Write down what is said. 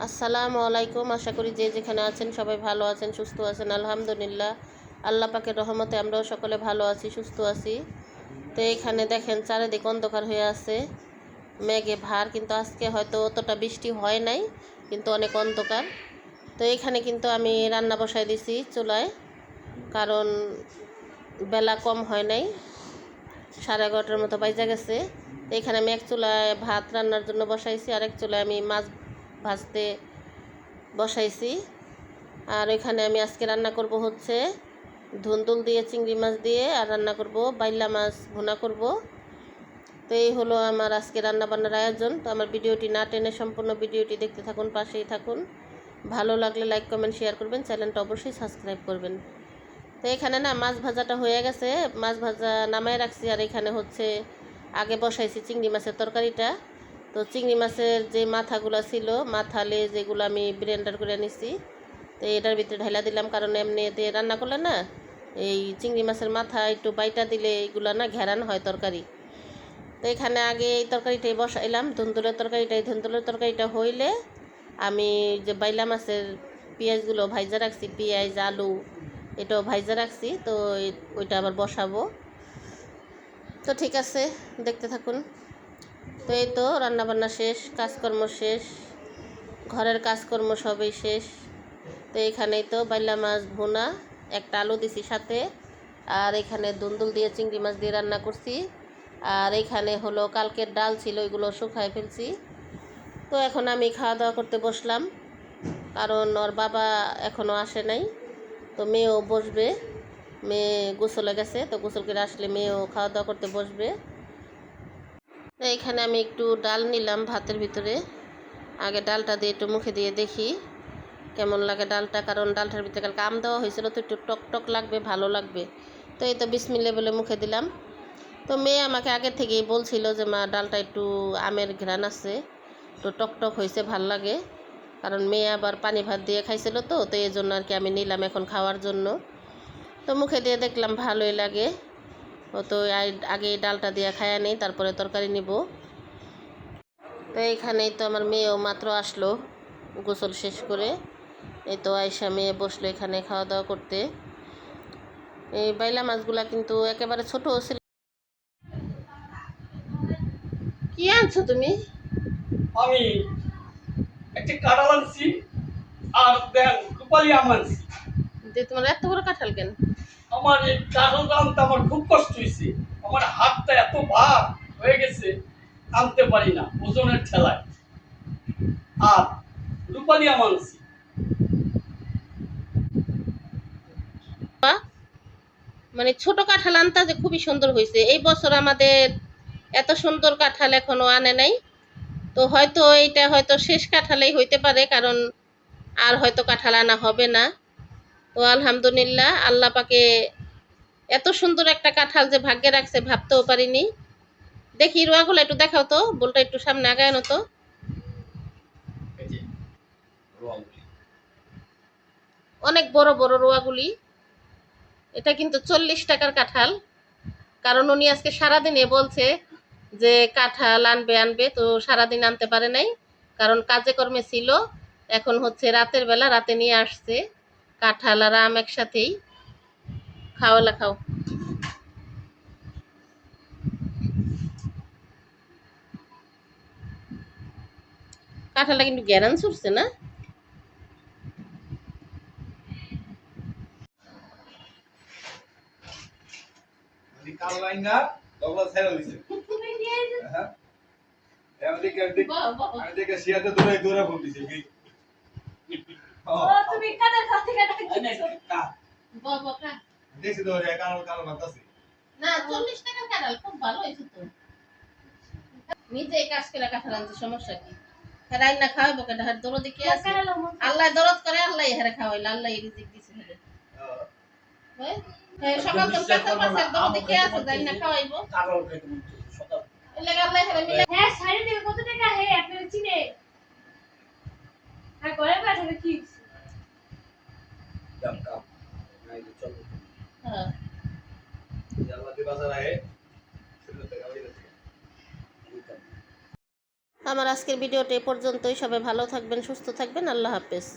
আসসালামু আলাইকুম। আশা করি যে যেখানে আছেন সবাই ভালো আছেন, সুস্থ আছেন। আলহামদুলিল্লাহ, আল্লাহ পাকের রহমতে আমরাও সকলে ভালো আছি, সুস্থ আছি। তো এখানে দেখেন চারিদিক অন্ধকার হয়ে আছে, মেঘে ভার, কিন্তু আজকে হয়তো অতটা বৃষ্টি হয় নাই, কিন্তু অনেক অন্ধকার। তো এখানে কিন্তু আমি রান্না বসাই দিছি চুলায়, কারণ বেলা কম হয় নাই, 11:30 মতো বাজে গেছে। তো এখানে আমি এক চুলায় ভাত রান্নার জন্য বসাইছি, আর এক চুলায় আমি মাছ ভাজতে বসাইছি। আর এখানে আমি আজকে রান্না করব হচ্ছে ধুন্দুল দিয়ে চিংড়ি মাছ দিয়ে, আর রান্না করব বাইলা মাছ ভুনা করব। তো এই হলো আমার আজকে রান্না বান্নার আয়োজন। তো আমার ভিডিওটি না টেনে সম্পূর্ণ ভিডিওটি দেখতে থাকুন, পাশেই থাকুন। ভালো লাগলে লাইক কমেন্ট শেয়ার করবেন, চ্যানেলটা অবশ্যই সাবস্ক্রাইব করবেন। তো এখানে না মাছ ভাজাটা হয়ে গেছে, মাছ ভাজা নামায় রাখছি। আর এখানে হচ্ছে আগে বসাইছি চিংড়ি মাছের তরকারিটা। তো চিংড়ি মাছের যে মাথাগুলো ছিল, মাথা লেজ, এগুলো আমি ব্লেন্ডার করে নিছি। তো এটার ভিতরে ঢাইলা দিলাম, কারণ এমনি দিয়ে রান্না করলে না এই চিংড়ি মাছের মাথা একটু বাইটা দিলে এইগুলো না ঘেরান হয় তরকারি। তো এখানে আগে এই তরকারিটাই বসাইলাম, ধুন্দুলের তরকারিটা হইলে আমি যে বাইলা মাছের পেঁয়াজগুলো ভাইজা রাখছি, পেঁয়াজ আলু এটাও ভাইজা রাখছি, তো ওইটা আবার বসাবো। তো ঠিক আছে, দেখতে থাকুন। তো এই তো রান্নাবান্না শেষ, কাজকর্ম শেষ, ঘরের কাজকর্ম সবই শেষ। তো এখানেই তো বাইলা মাছ ভুনা, একটা আলু দিছি সাথে, আর এখানে দুন্দুল দিয়ে চিংড়ি মাছ দিয়ে রান্না করছি। আর এখানে হলো কালকের ডাল ছিল, ওইগুলো শুকায় ফেলছি। তো এখন আমি খাওয়া দাওয়া করতে বসলাম, কারণ ওর বাবা এখনও আসে নাই। তো মেয়েও বসবে, মেয়ে গোসলে গেছে, তো গোসল করে আসলে মেয়েও খাওয়া দাওয়া করতে বসবে। তো এখানে আমি একটু ডাল নিলাম ভাতের ভিতরে, আগে ডালটা দিয়ে একটু মুখে দিয়ে দেখি কেমন লাগে ডালটা, কারণ ডালটার ভিতরে কালকে আম দেওয়া হয়েছিল, তো একটু টক টক লাগবে, ভালো লাগবে। তো এই তো বিসমিল্লাহ বলে মুখে দিলাম। তো মেয়ে আমাকে আগে থেকেই বলছিল যে মা ডালটা একটু আমের ঘ্রাণ আছে, একটু টক টক হয়েছে, ভাল লাগে। কারণ মেয়ে আবার পানি ভাত দিয়ে খাইছিল, তো তো এই জন্য আর কি আমি নিলাম এখন খাওয়ার জন্য। তো মুখে দিয়ে দেখলাম ভালোই লাগে। ও তো আগে এই ডালটা দিয়ে খায়া নেই, তারপরে তরকারি নিব। তো এইখানেই তো আমার মেয়েও মাত্র আসলো গোসল শেষ করে। এই তো আয়সা মেয়ে বসলো এখানে খাওয়া দাওয়া করতে। এই বাইলা মাছগুলা কিন্তু একেবারে ছোট ছিল। কি আনছো তুমি? আমি একটা কাঁঠাল আনছি আর দেন রূপালি আম আনছি। যে তোমার এত বড় কাঁঠাল কেন? আমার এই কাঁঠালটা আনতে আমার খুব কষ্ট হয়েছে, আমার হাতটা এত ভার হয়ে গেছে, আনতে পারি না ওজনের ঠেলায়। আর রূপালি আম আনছি। মানে ছোট কাঁঠাল আনতা যে খুবই সুন্দর হয়েছে। এই বছর আমাদের এত সুন্দর কাঁঠাল এখনো আনে নাই। তো হয়তো এইটা হয়তো শেষ কাঁঠালেই হইতে পারে, কারণ আর হয়তো কাঁঠাল আনা হবে না। তো আলহামদুলিল্লাহ, আল্লাহ পাকে এত সুন্দর একটা কাঁঠাল যে ভাগ্যে রাখছে ভাবতেও পারিনি। দেখি রোয়াগুলো একটু দেখাও তো, বলটা একটু সামনে আগায় তো। অনেক বড় বড় রোয়াগুলি। এটা কিন্তু 40 টাকার কাঁঠাল, কারণ উনি আজকে সারাদিনে বলছে যে কাঁঠাল আনবে আনবে, তো সারাদিন আনতে পারে নাই, কারণ কাজে কর্মে ছিল। এখন হচ্ছে রাতের বেলা, রাতে নিয়ে আসছে কাঁঠাল আর আম একসাথেই। খাওয়ালা খাও। কাঁঠালটা কিন্তু গ্যারান ছুটছে না? না, 40 টাকার কাঁঠাল খুব ভালো হয়েছে তো। নিজে কাজ করে কাঁঠাল আনতে সমস্যা কি? রাইনা খাওয়াবো কেন? হার দরদ কি আছে? আল্লাহ দরদ করে, আল্লাহ হারে খাওয়াইল, আল্লাহ রিজিক দিছে হেরে। সকাল তো কাঁঠাল মাছের দরদ কি আছে, রাইনা খাওয়াইবো। এর লাগি আল্লাহ হারে মিলে। হ্যাঁ, শাড়ি দিয়ে কত টাকা? হে আপনি চিনে? হ্যাঁ, ঘরে পাঠাবে কি? হ্যাঁ, আমার আজকের ভিডিওটা এ পর্যন্তই। সবাই ভালো থাকবেন, সুস্থ থাকবেন। আল্লাহ হাফেজ।